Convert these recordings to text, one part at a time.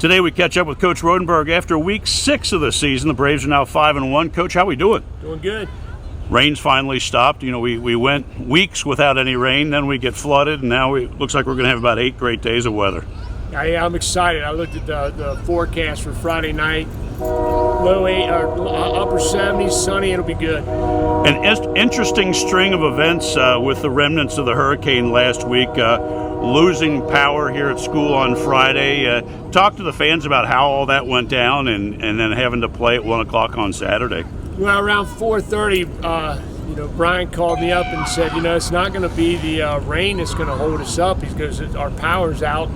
Today we catch up with Coach Rodenberg after week 6 of the season. The Braves are now 5-1. Coach, how we doing? Doing good. Rain's finally stopped. You know, we went weeks without any rain, then we get flooded, and now it looks like we're going to have about 8 great days of weather. I'm excited. I looked at the forecast for Friday night. Low 8 or upper 70s, sunny. It'll be good. An interesting string of events with the remnants of the hurricane last week. Losing power here at school on Friday. Talk to the fans about how all that went down and then having to play at 1 o'clock on Saturday. Well, around 4:30, Brian called me up and said, it's not going to be the rain that's going to hold us up because our power's out.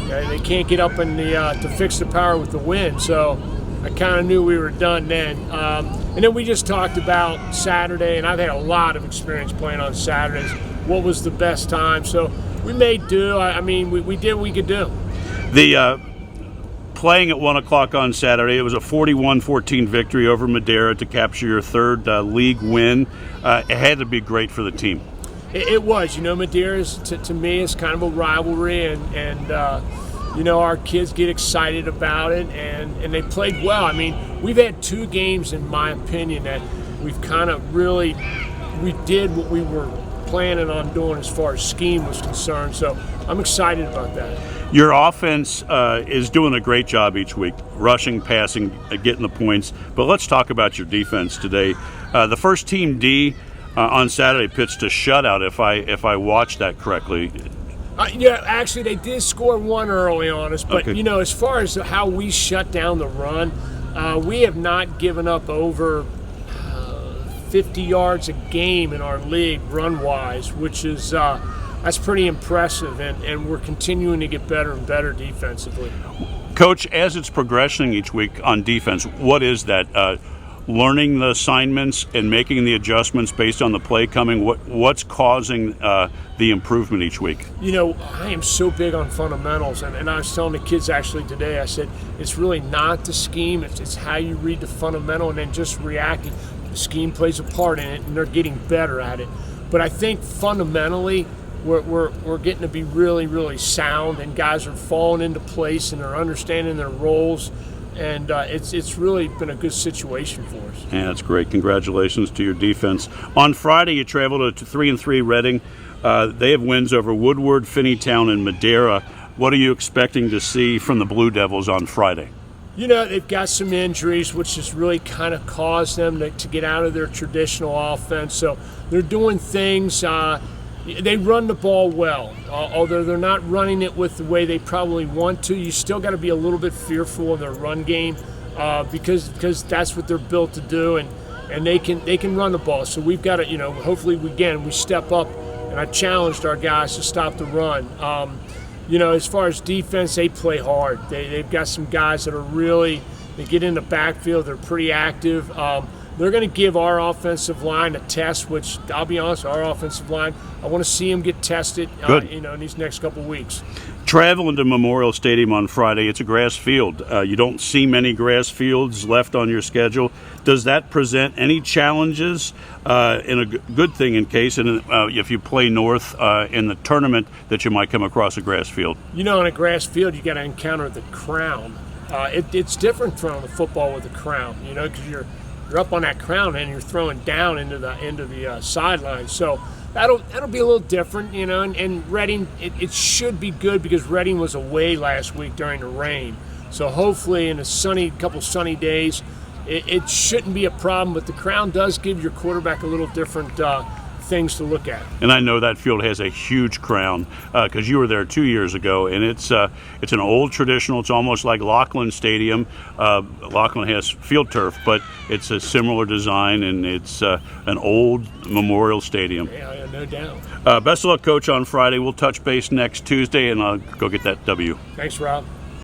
They can't get up in to fix the power with the wind. So I kind of knew we were done then. And then we just talked about Saturday, and I've had a lot of experience playing on Saturdays. What was the best time? So we made do. We did what we could do. The playing at 1 o'clock on Saturday, it was a 41-14 victory over Madeira to capture your third league win. It had to be great for the team. It was. Madeira, to me, is kind of a rivalry, and our kids get excited about it, and they played well. We've had 2 games, in my opinion, that we've kind of we did what we were planning on doing as far as scheme was concerned, so I'm excited about that. Your offense is doing a great job each week, rushing, passing, getting the points, but let's talk about your defense today. The first team D on Saturday pitched a shutout, if I watched that correctly. Actually they did score 1 early on us, but okay. As far as how we shut down the run, we have not given up over 50 yards a game in our league run-wise, which is that's pretty impressive, and we're continuing to get better and better defensively. Coach, as it's progressing each week on defense, what is that? Learning the assignments and making the adjustments based on the play coming, what's causing the improvement each week? I am so big on fundamentals, and I was telling the kids actually today, I said, it's really not the scheme, it's how you read the fundamental and then just reacting. The scheme plays a part in it, and they're getting better at it. But I think fundamentally, we're getting to be really, really sound, and guys are falling into place, and they're understanding their roles, and it's really been a good situation for us. Yeah, that's great. Congratulations to your defense. On Friday, you traveled to 3-3 Reading. They have wins over Woodward, Finneytown, and Madeira. What are you expecting to see from the Blue Devils on Friday? They've got some injuries, which has really kind of caused them to get out of their traditional offense. So they're doing things. They run the ball well, although they're not running it with the way they probably want to. You still got to be a little bit fearful of their run game because that's what they're built to do, and they can run the ball. So we've got to, hopefully we step up, and I challenged our guys to stop the run. As far as defense, they play hard. They've got some guys that are they get in the backfield. They're pretty active. They're going to give our offensive line a test, which I'll be honest, our offensive line, I want to see them get tested, in these next couple of weeks. Traveling to Memorial Stadium on Friday, it's a grass field. You don't see many grass fields left on your schedule. Does that present any challenges in a good thing in case, if you play north in the tournament, that you might come across a grass field? On a grass field, you got to encounter the crown. It's different throwing the football with the crown, because you're up on that crown and you're throwing down into the sideline. So that'll be a little different, and Reading, it should be good because Reading was away last week during the rain. So hopefully in a couple sunny days, it shouldn't be a problem, but the crown does give your quarterback a little different things to look at. And I know that field has a huge crown because you were there 2 years ago, and it's an old traditional. It's almost like Laughlin Stadium. Laughlin has field turf, but it's a similar design, and it's an old Memorial Stadium. Yeah, no doubt. Best of luck, Coach, on Friday. We'll touch base next Tuesday, and I'll go get that W. Thanks, Rob.